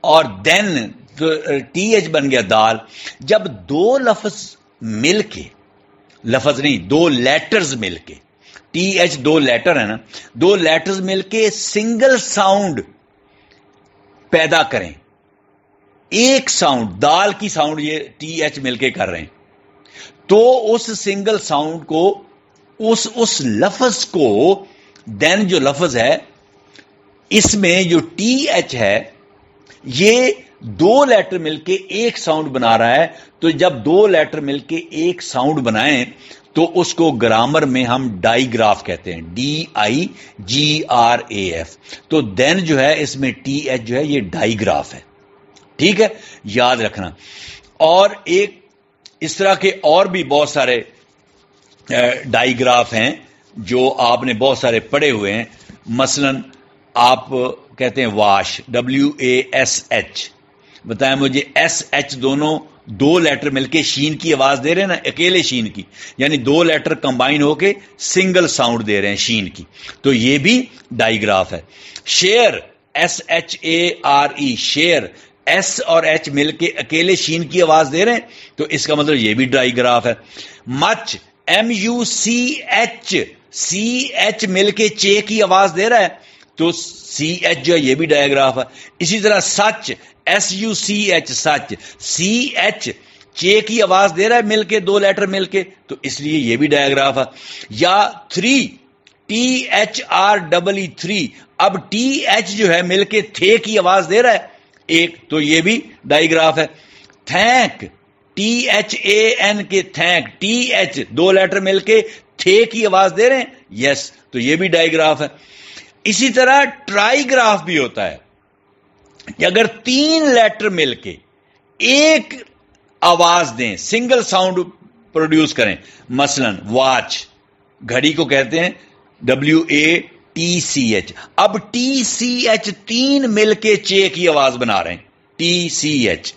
Speaker 2: اور دین تو TH بن گیا دال. جب دو لفظ مل کے, لفظ نہیں, دو لیٹرز مل کے, TH دو لیٹر ہے نا, دو لیٹرز مل کے سنگل ساؤنڈ پیدا کریں, ایک ساؤنڈ, دال کی ساؤنڈ یہ TH مل کے کر رہے ہیں, تو اس سنگل ساؤنڈ کو, اس لفظ کو, دین جو لفظ ہے اس میں جو TH ہے یہ دو لیٹر مل کے ایک ساؤنڈ بنا رہا ہے. تو جب دو لیٹر مل کے ایک ساؤنڈ بنائیں تو اس کو گرامر میں ہم ڈائی گراف کہتے ہیں, DIGRAF. تو دین جو ہے اس میں TH جو ہے یہ ڈائی گراف ہے. ٹھیک ہے, یاد رکھنا. اور ایک اس طرح کے اور بھی بہت سارے ڈائی گراف ہیں جو آپ نے بہت سارے پڑھے ہوئے ہیں. مثلا آپ کہتے ہیں واش, WASH, بتائیں مجھے SH دونوں دو لیٹر مل کے شین کی آواز دے رہے ہیں نا, اکیلے شین کی, یعنی دو لیٹر کمبائن ہو کے سنگل ساؤنڈ دے رہے ہیں شین کی, تو یہ بھی ڈائی گراف ہے. شیئر, SHARE, شیئر, S اور H مل کے اکیلے شین کی آواز دے رہے ہیں, تو اس کا مطلب یہ بھی ڈائی گراف ہے. مچ, MUCH, CH مل کے چے کی آواز دے رہا ہے, تو CH جو ہے یہ بھی ڈائی گراف ہے. اسی طرح سچ, SUCH, سچ, CH چے کی آواز دے رہا ہے مل کے, دو لیٹر مل کے, تو اس لیے یہ بھی ڈائی گراف ہے. یا 3, THREE, 3, اب TH جو ہے مل کے تھے کی آواز دے رہا ہے ایک, تو یہ بھی ڈائی گراف ہے. تھینک, THAN کے تھینک, TH دو لیٹر مل کے تھے کی آواز دے رہے ہیں, یس, تو یہ بھی ڈائی گراف ہے. اسی طرح ٹرائی گراف بھی ہوتا ہے کہ اگر تین لیٹر مل کے ایک آواز دیں, سنگل ساؤنڈ پروڈیوس کریں. مثلا واچ, گھڑی کو کہتے ہیں WATCH, اب TCH تین مل کے چے کی آواز بنا رہے ہیں, TCH.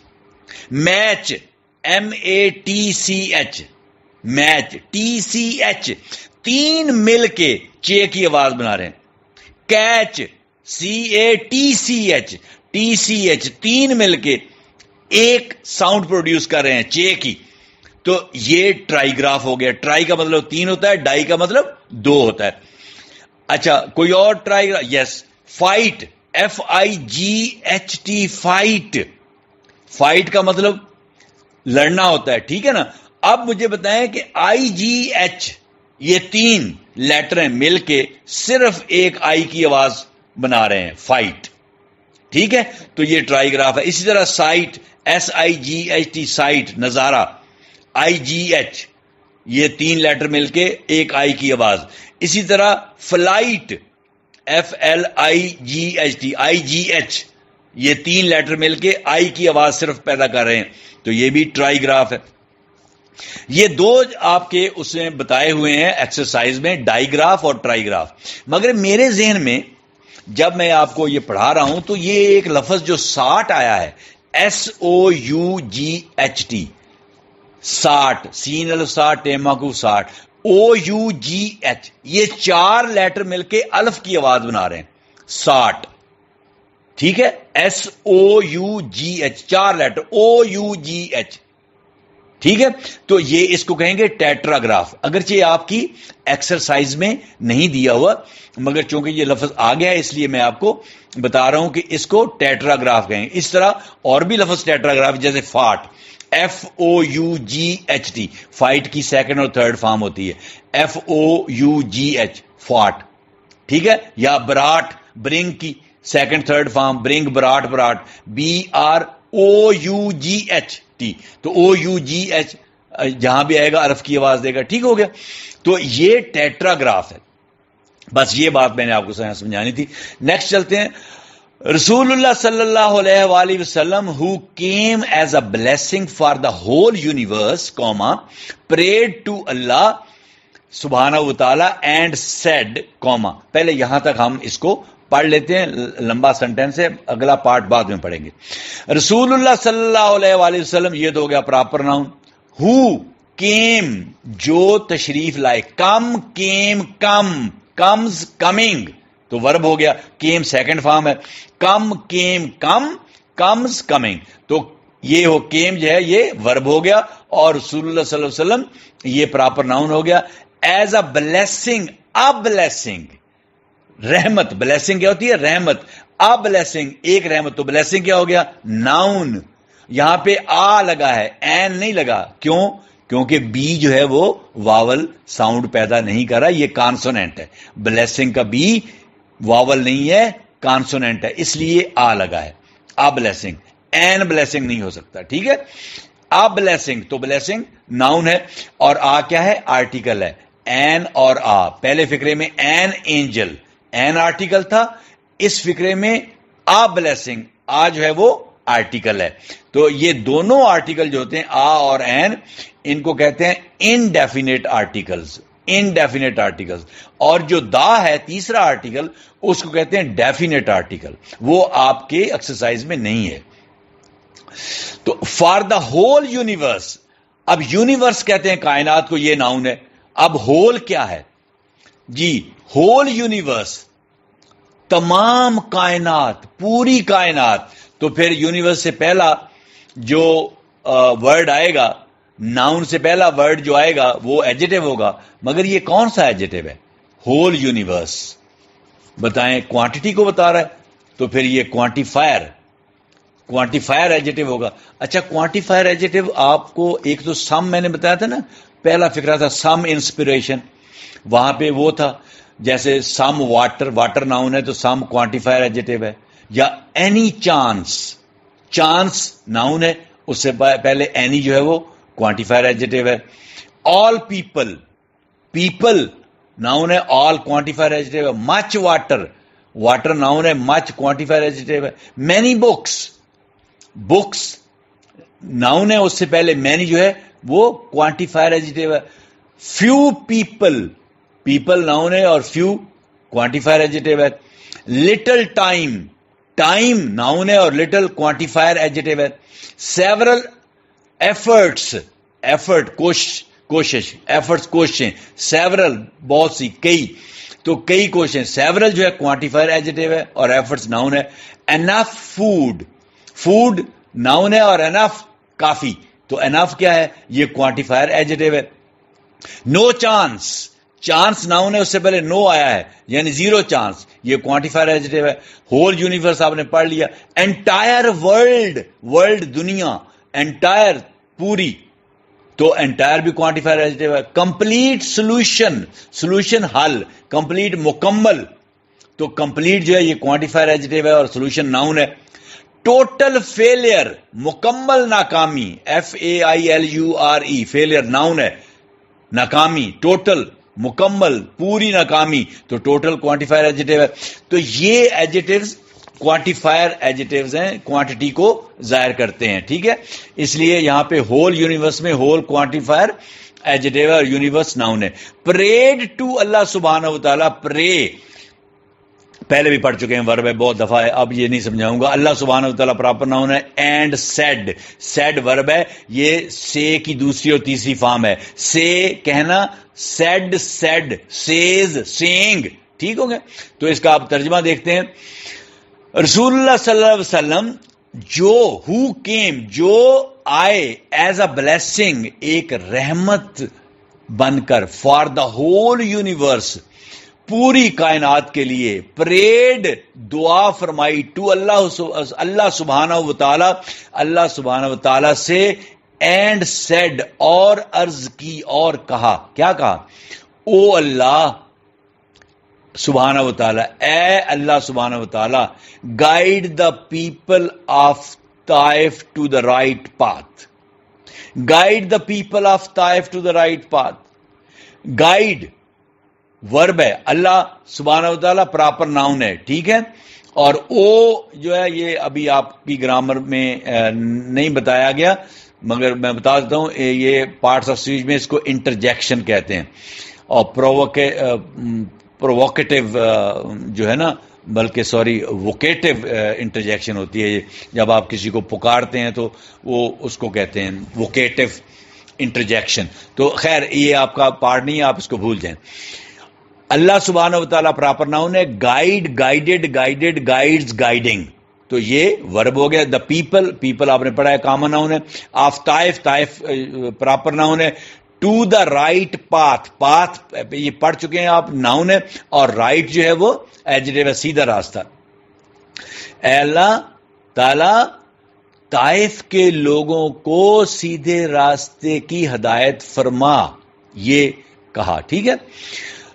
Speaker 2: Match, MATCH, match, TCH تین مل کے چے کی آواز بنا رہے ہیں. کیچ, CATCH, TCH تین مل کے ایک ساؤنڈ پروڈیوس کر رہے ہیں چے کی, تو یہ ٹرائی گراف ہو گیا. ٹرائی کا مطلب تین ہوتا ہے, ڈائی کا مطلب دو ہوتا ہے. اچھا, کوئی اور ٹرائی گراف؟ یس. فائٹ, FIGHT, فائٹ, فائٹ کا مطلب لڑنا ہوتا ہے, ٹھیک ہے نا. اب مجھے بتائیں کہ IGH, یہ تین لیٹر ہیں مل کے صرف ایک آئی کی آواز بنا رہے ہیں, فائٹ, ٹھیک ہے, تو یہ ٹرائی گراف ہے. اسی طرح سائٹ, SIGHT, سائٹ, نظارہ, IGH, یہ تین لیٹر مل کے ایک آئی کی آواز. اسی طرح فلائٹ, FLIGHT, IGH, یہ تین لیٹر مل کے آئی کی آواز صرف پیدا کر رہے ہیں, تو یہ بھی ٹرائی گراف ہے. یہ دو آپ کے اس میں بتائے ہوئے ہیں ایکسرسائز میں, ڈائی گراف اور ٹرائی گراف. مگر میرے ذہن میں جب میں آپ کو یہ پڑھا رہا ہوں تو یہ ایک لفظ جو ساٹ آیا ہے, SOUGHT, ساٹ, سین الساٹ, ٹیماکو ساٹ, OUGH, یہ چار لیٹر مل کے الف کی آواز بنا رہے ہیں, ساٹ, ٹھیک ہے. SOUGH چار لیٹر, OUGH, ٹھیک ہے، تو یہ اس کو کہیں گے ٹیٹراگراف. اگرچہ آپ کی ایکسرسائز میں نہیں دیا ہوا، مگر چونکہ یہ لفظ آ گیا ہے اس لیے میں آپ کو بتا رہا ہوں کہ اس کو ٹیٹراگراف کہیں. اس طرح اور بھی لفظ ٹیٹراگراف، جیسے فاٹ، FOUGHT، فائٹ کی سیکنڈ اور تھرڈ فارم ہوتی ہے، FOUGH، فاٹ. ٹھیک ہے، یا براٹ، برنگ کی سیکنڈ تھرڈ فارم، برنگ، براٹ، براٹ، BROUGHT. تو OUGH جہاں بھی آئے گا عرف کی آواز دے گا. ٹھیک ہو گیا، تو یہ ٹیٹراگراف ہے. بس یہ بات میں نے آپ کو سمجھانی تھی. نیکسٹ چلتے ہیں. رسول اللہ صلی اللہ علیہ وآلہ وسلم who came as a blessing for the whole universe, prayed to Allah سبحانہ و تعالی and said, پہلے یہاں تک ہم اس کو پڑھ لیتے ہیں، لمبا سنٹینس ہے، اگلا پارٹ بعد میں پڑھیں گے. رسول اللہ صلی اللہ علیہ وآلہ وسلم، یہ تو ہو گیا پراپر ناؤن. who came، جو تشریف لائے. کم، came، کم، comes، coming، تو ورب ہو گیا. came سیکنڈ فارم ہے. کم، came، کم، comes، coming. تو یہ ہو came جو ہے یہ ورب ہو گیا، اور رسول اللہ صلی اللہ علیہ وسلم یہ پراپر ناؤن ہو گیا. As a blessing, a blessing، رحمت. بلیسنگ کیا ہوتی ہے؟ رحمت. a blessing، ایک رحمت. تو بلیسنگ کیا ہو گیا؟ ناؤن. یہاں پہ آ لگا ہے، این نہیں لگا. کیوں؟ کیونکہ بی جو ہے وہ واول ساؤنڈ پیدا نہیں کر رہا، یہ کانسوننٹ ہے. بلیسنگ کا بی واول نہیں ہے، کانسوننٹ ہے، اس لیے آ لگا ہے. آ بلیسنگ، این بلیسنگ نہیں ہو سکتا. ٹھیک ہے، آ بلیسنگ. تو بلیسنگ ناؤن ہے، اور آ کیا ہے؟ آرٹیکل ہے. این اور آ. پہلے فقرے میں این اینجل، این آرٹیکل تھا. اس فقرے میں آ بلیسنگ، آ جو ہے وہ آرٹیکل ہے. تو یہ دونوں آرٹیکل جو ہوتے ہیں آ اور این، ان کو کہتے ہیں انڈیفینٹ آرٹیکلز. Indefinite articles. اور جو دا ہے تیسرا آرٹیکل، اس کو کہتے ہیں ڈیفینٹ آرٹیکل. وہ آپ کے ایکسرسائز میں نہیں ہے. تو فار دا ہول یونیورس، اب یونیورس کہتے ہیں کائنات کو، یہ ناؤن ہے. اب ہول کیا ہے جی؟ ہول یونیورس، تمام کائنات، پوری کائنات. تو پھر یونیورس سے پہلا جو ورڈ آئے گا، ناؤن سے پہلا ورڈ جو آئے گا وہ ایڈجیکٹو ہوگا. مگر یہ کون سا ایڈجیکٹو ہے؟ Whole universe. بتائیں، کوانٹٹی کو بتا رہا ہے، تو پھر یہ کوانٹیفائر، کوانٹیفائر ایڈجیکٹو ہوگا. اچھا، کوانٹیفائر ایڈجیکٹو آپ کو ایک تو سم میں نے بتایا تھا نا، پہلا فقرہ تھا سم انسپریشن، وہاں پہ وہ تھا جیسے سم واٹر، واٹر ناؤن ہے تو سم کوانٹیفائر ایڈجیکٹو ہے. یا اینی چانس، چانس ناؤن ہے، اس سے پہلے اینی جو ہے وہ کوانٹیفائر ایڈجیکٹو ہے. آل پیپل، پیپل ناؤن ہے، آل کوانٹیفائر ایڈجیکٹو ہے. مچ واٹر، واٹر ناؤن ہے، مچ کوانٹیفائر ایڈجیکٹو ہے. مینی بکس، بکس ناؤن ہے، اس سے پہلے مینی جو ہے وہ کوانٹیفائر ایڈجیکٹو ہے. فیو پیپل، پیپل ناؤن ہے اور فیو کوانٹیفائر ایڈجیکٹو ہے. لٹل ٹائم، ٹائم ناؤن ہے اور لٹل کوانٹیفائر ایڈجیکٹو ہے. سیورل ایفرٹس، ایفرٹ کوشش، ایفرٹس کوششیں. سیورل بہت سی، کئی، تو کئی کوششیں. سیورل جو ہے کوانٹیفائر ایڈجیکٹو ہے اور ایفرٹس ناؤن ہے. انف فوڈ، فوڈ ناؤن ہے اور انف کافی. تو انف کیا ہے؟ یہ کوانٹیفائر ایڈجیکٹو ہے. نو چانس، چانس ناؤن ہے، اس سے پہلے نو آیا ہے یعنی زیرو چانس، یہ کوانٹیفائر ایڈجیکٹو ہے. ہول یونیورس آپ نے پڑھ لیا. انٹائر ورلڈ، ورلڈ دنیا، انٹائر پوری، تو انٹائر بھی کوانٹیفائر ایڈجیکٹو ہے. کمپلیٹ سولوشن، سولوشن حل، کمپلیٹ مکمل، تو کمپلیٹ جو ہے یہ کوانٹیفائر ایڈجیکٹو ہے اور سولوشن ناؤن ہے. ٹوٹل فیلئر، مکمل ناکامی، FAILURE، فیلئر ناؤن ہے، ناکامی. ٹوٹل مکمل، پوری ناکامی، تو ٹوٹل کوانٹیفائر ایڈجیکٹو ہے. تو یہ ایڈجیکٹوز کوانٹیفائر ایڈجیکٹوز ہیں، کوانٹٹی کو ظاہر کرتے ہیں. ٹھیک ہے، اس لیے یہاں پہ ہول یونیورس میں ہول کوانٹیفائر ایڈجیکٹو اور یونیورس ناؤن ہے. پریڈ ٹو اللہ سبحانہ و تعالیٰ، پرے پہلے بھی پڑھ چکے ہیں، ورب ہے، بہت دفعہ ہے، اب یہ نہیں سمجھاؤں گا. اللہ سبحانہ و تعالیٰ پراپر ناؤن ہے. اینڈ سیڈ، سیڈ ورب ہے، یہ سے کی دوسری اور تیسری فارم ہے. سے کہنا، سیڈ سیڈ، سیز سینگ. ٹھیک ہو گیا، تو اس کا آپ ترجمہ دیکھتے ہیں. رسول اللہ صلی اللہ علیہ وسلم ہو کیم جو آئے ایز اے بلیسنگ ایک رحمت بن کر فار دا ہول یونیورس پوری کائنات کے لیے پریڈ دعا فرمائی ٹو اللہ سبحانہ و تعالی اللہ سبحانہ و تعالی سے اینڈ سیڈ اور عرض کی اور کہا کیا کہا او اللہ سبحانہ و تعالی اے اللہ سبحانہ و تعالی guide the people of Taif to the right path guide the people of Taif to the right path guide verb ہے اللہ سبحانہ و تعالیٰ پراپر ناؤن ہے ٹھیک ہے اور او جو ہے یہ ابھی آپ کی گرامر میں نہیں بتایا گیا مگر میں بتا دیتا ہوں یہ پارٹس آف اسپیچ میں اس کو انٹرجیکشن کہتے ہیں اور پرووکیٹو جو ہے نا بلکہ سوری ووکیٹو انٹرجیکشن ہوتی ہے جب آپ کسی کو پکارتے ہیں تو وہ اس کو کہتے ہیں ووکیٹو انٹرجیکشن تو خیر یہ آپ کا پارٹ نہیں ہے آپ اس کو بھول جائیں اللہ سبحانہ و تعالیٰ پراپر ناؤن ہے guide guided guided guides guiding تو یہ ورب ہو گیا دا پیپل آپ نے پڑھا ہے کامن ناؤن ہے آف طائف پراپر ناؤن ہے ٹو دا رائٹ پاتھ یہ پڑھ چکے ہیں آپ ناؤن ہے اور رائٹ جو ہے وہ ایڈجیکٹو ہے سیدھا راستہ اے اللہ تعالی طائف کے لوگوں کو سیدھے راستے کی ہدایت فرما یہ کہا ٹھیک ہے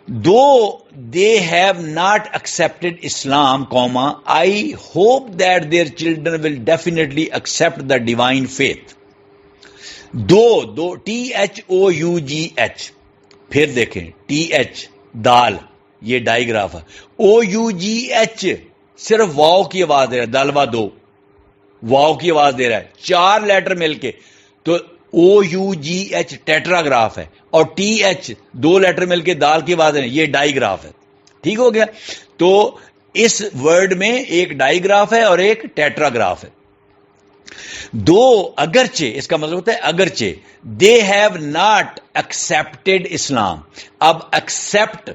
Speaker 2: Though they have not accepted Islam, I hope that their children will definitely accept the divine faith. Though THOUGH پھر دیکھیں TH دال یہ ڈائیگراف ہے OUGH صرف واو کی آواز دے رہا ہے دالوا دو واو کی آواز دے رہا ہے چار لیٹر مل کے تو OUGH ٹیٹراگراف ہے اور TH دو لیٹر مل کے دال کی آواز ہے یہ ڈائیگراف ہے ٹھیک ہو گیا تو اس ورڈ میں ایک ڈائیگراف ہے اور ایک ٹیٹراگراف ہے دو اگرچہ اس کا مطلب ہوتا ہے اگرچہ دے ہیو ناٹ ایکسپٹیڈ اسلام اب ایکسپٹ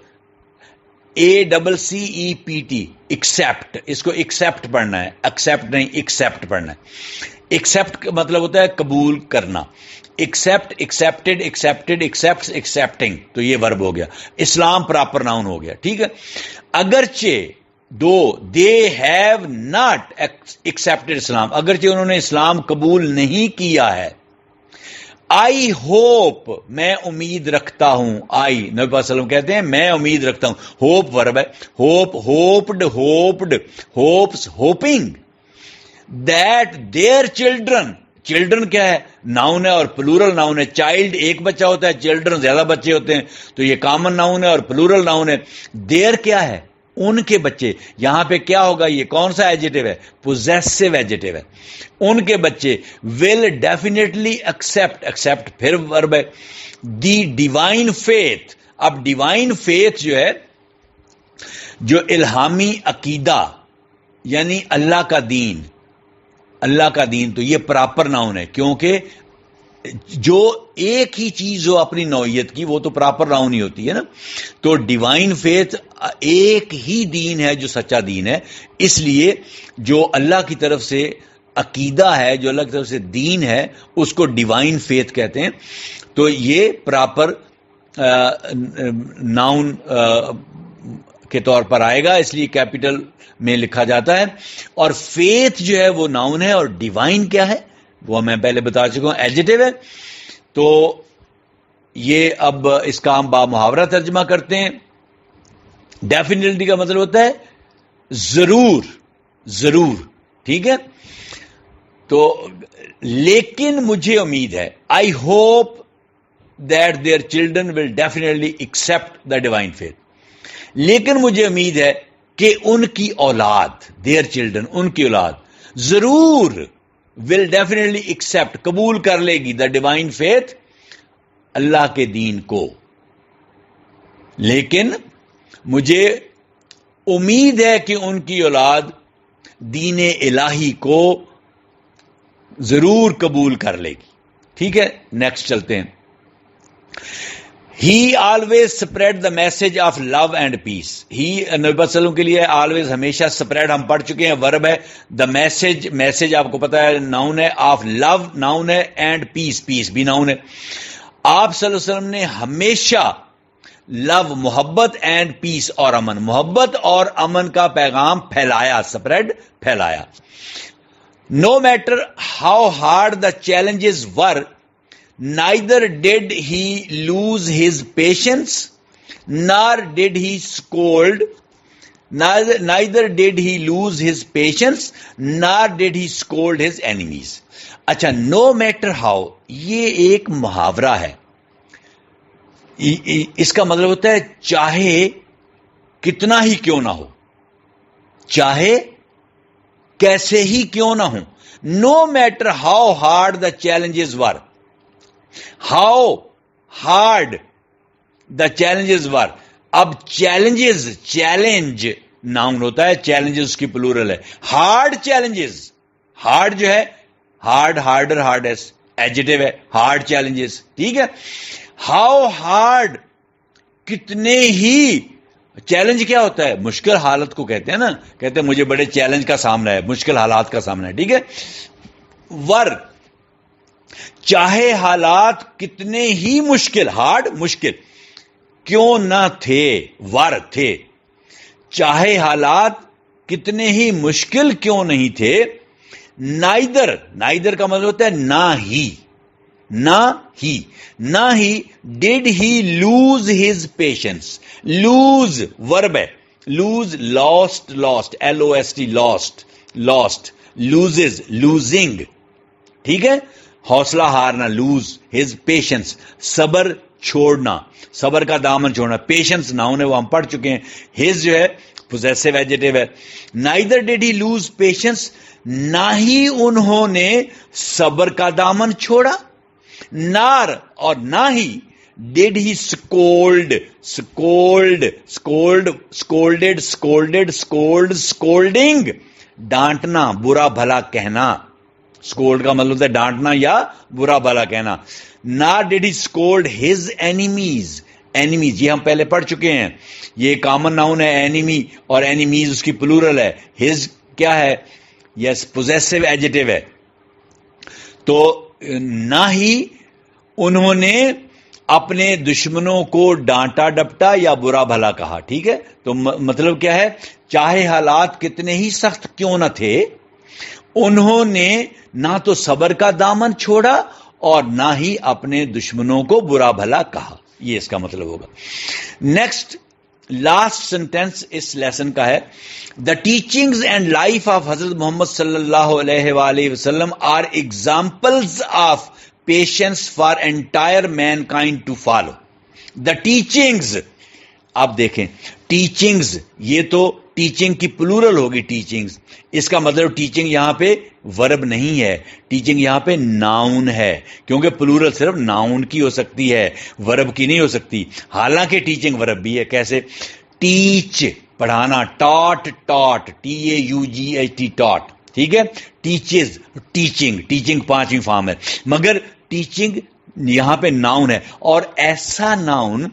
Speaker 2: ACCEPT ایکسپٹ اس کو ایکسپٹ پڑھنا ہے ایکسپٹ نہیں ایکسپٹ پڑھنا ہے ایکسپٹ کا مطلب ہوتا ہے قبول کرنا accept accepted accepted accepts accepting تو یہ ورب ہو گیا اسلام پراپر ناؤن ہو گیا ٹھیک ہے اگرچہ دو دے ہیو ناٹ ایکسپٹیڈ اسلام اگرچہ انہوں نے اسلام قبول نہیں کیا ہے آئی ہوپ میں امید رکھتا ہوں آئی نبی صلی اللہ علیہ وسلم کہتے ہیں میں امید رکھتا ہوں ہوپ ورب ہے hope hoped hoped hopes hoping that their children کیا ہے ناؤن ہے اور پلورل ناؤن ہے چائلڈ ایک بچہ ہوتا ہے چلڈرن زیادہ بچے ہوتے ہیں تو یہ کامن ناؤن ہے اور پلورل ناؤن ہے دیر کیا ہے ان کے بچے یہاں پہ کیا ہوگا یہ کون سا ایڈجیکٹو ہے پوزیسو ایڈجیکٹو ہے ان کے بچے will definitely accept پھر ورب ہے دی ڈیوائن فیتھ اب ڈیوائن فیتھ جو ہے جو الہامی عقیدہ یعنی اللہ کا دین تو یہ پراپر ناؤن ہے کیونکہ جو ایک ہی چیز ہو اپنی نوعیت کی وہ تو پراپر ناؤن ہی ہوتی ہے نا تو ڈیوائن فیتھ ایک ہی دین ہے جو سچا دین ہے اس لیے جو اللہ کی طرف سے عقیدہ ہے جو اللہ کی طرف سے دین ہے اس کو ڈیوائن فیتھ کہتے ہیں تو یہ پراپر ناؤن کے طور پر آئے گا اس لیے کیپٹل میں لکھا جاتا ہے اور فیتھ جو ہے وہ ناؤن ہے اور ڈیوائن کیا ہے وہ میں پہلے بتا چکا ہوں ایڈجیکٹو ہے تو یہ اب اس کا ہم بامحاورہ ترجمہ کرتے ہیں ڈیفینیٹلی کا مطلب ہوتا ہے ضرور ٹھیک ہے تو لیکن مجھے امید ہے I hope that their children will definitely accept the divine faith لیکن مجھے امید ہے کہ ان کی اولاد دیئر چلڈرن ان کی اولاد ضرور ول ڈیفینیٹلی ایکسپٹ قبول کر لے گی دا ڈیوائن فیتھ اللہ کے دین کو لیکن مجھے امید ہے کہ ان کی اولاد دین الہی کو ضرور قبول کر لے گی ٹھیک ہے نیکسٹ چلتے ہیں He always spread the message of love and peace. He نبی صلی اللہ علیہ وسلم کے لیے always ہمیشہ spread ہم پڑھ چکے ہیں ورب ہے. The message آپ کو پتا ہے noun ہے, of love noun ہے, and peace بھی noun ہے. آپ صلی اللہ علیہ وسلم نے ہمیشہ love محبت and peace اور امن, محبت اور امن کا پیغام پھیلایا, spread پھیلایا. No matter how hard the challenges were, neither did he lose his patience, nor did he scold, neither did he lose his patience, nor did he scold his enemies. اچھا, no matter how, یہ ایک محاورہ ہے. اس کا مطلب ہوتا ہے چاہے کتنا ہی کیوں نہ ہو, چاہے کیسے ہی کیوں نہ ہو. No matter how hard the challenges were, how hard the challenges were. اب challenges, challenge noun ہوتا ہے, challenges اس کی plural ہے. hard challenges, hard جو ہے hard, harder, hardest, adjective ہے, hard challenges, ٹھیک ہے. how hard, کتنے ہی, چیلنج کیا ہوتا ہے, مشکل حالت کو کہتے ہیں نا, کہتے ہیں مجھے بڑے چیلنج کا سامنا ہے, مشکل حالات کا سامنا ہے, ٹھیک ہے. ور, چاہے حالات کتنے ہی مشکل, ہارڈ مشکل کیوں نہ تھے, ور تھے, چاہے حالات کتنے ہی مشکل کیوں نہیں تھے. نائدر, نائدر کا مطلب ہوتا ہے نہ ہی, نہ ہی, نہ ہی. Did he lose his patience, lose verb ہے, lose lost, lost LOST, lost, lost, loses losing, ٹھیک ہے, حوصلہ ہارنا, لوز ہز پیشنس, صبر چھوڑنا, صبر کا دامن چھوڑنا. پیشنس ناؤن ہے, وہ ہم پڑھ چکے ہیں. ہز جو ہے پوزیسو ایڈجیکٹو ہے. Neither did he lose patience, نہ ہی انہوں نے صبر کا دامن چھوڑا. نار, اور نہ ہی ڈیڈ ہی سکولڈ, سکولڈ, سکولڈ, سکولڈیڈ, سکولڈیڈ, سکولڈ, سکولڈنگ, ڈانٹنا, برا بھلا کہنا. سکولڈ کا مطلب ہے ڈانٹنا یا برا بھلا کہنا. Nor did he scold his enemies, enemies یہ ہم پہلے پڑھ چکے ہیں, یہ کامن ناؤن ہے اینیمی, اور اینیمیز اس کی پلورل ہے. ہز کیا ہے, یس پوزیسو ایڈجیکٹو ہے. تو نہ ہی انہوں نے اپنے دشمنوں کو ڈانٹا ڈپٹا یا برا بھلا کہا, ٹھیک ہے. تو مطلب کیا ہے, چاہے حالات کتنے ہی سخت کیوں نہ تھے, انہوں نے نہ تو صبر کا دامن چھوڑا اور نہ ہی اپنے دشمنوں کو برا بھلا کہا. یہ اس کا مطلب ہوگا. نیکسٹ لاسٹ سینٹینس اس لیسن کا ہے, the teachings and life of حضرت محمد صلی اللہ علیہ وآلہ وسلم are examples of patience for entire mankind to follow. The teachings, آپ دیکھیں ٹیچنگز, یہ تو ٹیچنگ کی پلورل ہوگی ٹیچنگز, اس کا مطلب ٹیچنگ یہاں پہ ورب نہیں ہے, ٹیچنگ یہاں پہ ناؤن ہے, کیونکہ پلورل صرف ناؤن کی ہو سکتی ہے, ورب کی نہیں ہو سکتی. حالانکہ ٹیچنگ ورب بھی ہے. کیسے, ٹیچ پڑھانا, ٹاٹ, ٹاٹ, TAUGHT ٹاٹ, ٹھیک ہے. ٹیچز, ٹیچنگ, ٹیچنگ پانچویں فارم ہے, مگر ٹیچنگ یہاں پہ ناؤن ہے. اور ایسا ناؤن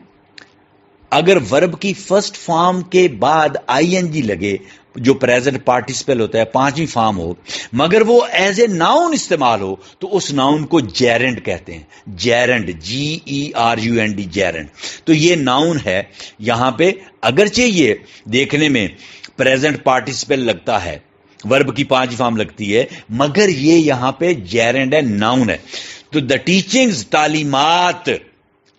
Speaker 2: اگر ورب کی فرسٹ فارم کے بعد ING لگے, جو پریزنٹ پارٹیسپل ہوتا ہے, پانچویں فارم ہو, مگر وہ ایز اے ناؤن استعمال ہو, تو اس ناؤن کو جیرنڈ کہتے ہیں. جیرنڈ, GERUND, جیرنڈ. تو یہ ناؤن ہے یہاں پہ, اگرچہ یہ دیکھنے میں پریزنٹ پارٹیسپل لگتا ہے, ورب کی پانچویں فارم لگتی ہے, مگر یہ یہاں پہ جیرنڈ ہے, ناؤن ہے. تو دا ٹیچنگز, تعلیمات,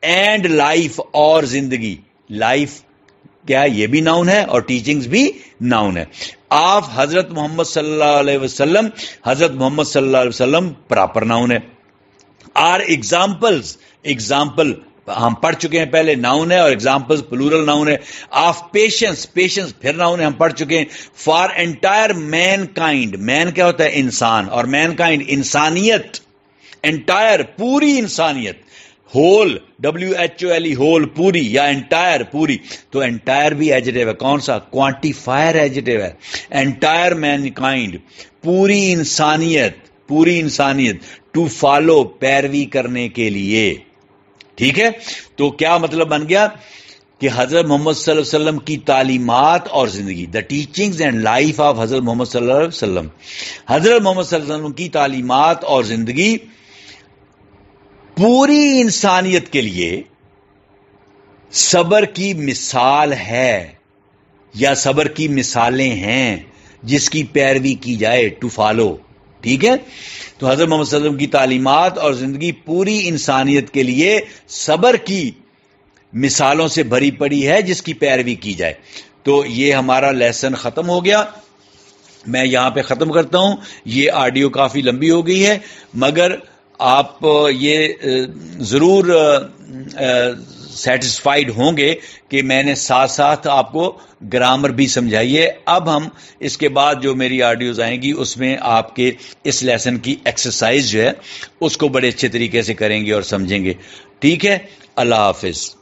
Speaker 2: اینڈ لائف, اور زندگی, لائف کیا یہ بھی ناؤن ہے اور ٹیچنگز بھی ناؤن ہے, آف حضرت محمد صلی اللہ علیہ وسلم, حضرت محمد صلی اللہ علیہ وسلم پراپر ناؤن ہے. آر ایگزامپلز, ایگزامپل ہم پڑھ چکے ہیں پہلے, ناؤن ہے, اور ایگزامپلز پلورل ناؤن ہے. آف پیشنس, پیشنس پھر ناؤن ہے, ہم پڑھ چکے ہیں. فار انٹائر مین کائنڈ, مین کیا ہوتا ہے انسان, اور مین کائنڈ انسانیت, انٹائر پوری انسانیت, ہول WHOLE ہول پوری, یا انٹائر پوری. تو انٹائر بھی ایڈجیکٹو ہے, کون سا, کوانٹیفائر ایڈجیکٹو ہے. انٹائر مین کائنڈ, پوری انسانیت, پوری انسانیت, ٹو فالو پیروی کرنے کے لیے, ٹھیک ہے، تو کیا مطلب بن گیا کہ حضرت محمد صلی اللہ علیہ وسلم کی تعلیمات اور زندگی، دا ٹیچنگز اینڈ لائف آف حضرت محمد صلی اللہ علیہ وسلم، حضرت محمد صلی اللہ علیہ وسلم کی تعلیمات اور زندگی پوری انسانیت کے لیے صبر کی مثال ہے، یا صبر کی مثالیں ہیں جس کی پیروی کی جائے، ٹو فالو. ٹھیک ہے، تو حضرت محمد صلی اللہ علیہ وسلم کی تعلیمات اور زندگی پوری انسانیت کے لیے صبر کی مثالوں سے بھری پڑی ہے جس کی پیروی کی جائے. تو یہ ہمارا لیسن ختم ہو گیا، میں یہاں پہ ختم کرتا ہوں. یہ آڈیو کافی لمبی ہو گئی ہے، مگر آپ یہ ضرور سیٹسفائیڈ ہوں گے کہ میں نے ساتھ ساتھ آپ کو گرامر بھی سمجھائی ہے. اب ہم اس کے بعد جو میری آڈیوز آئیں گی اس میں آپ کے اس لیسن کی ایکسرسائز جو ہے اس کو بڑے اچھے طریقے سے کریں گے اور سمجھیں گے. ٹھیک ہے، اللہ حافظ.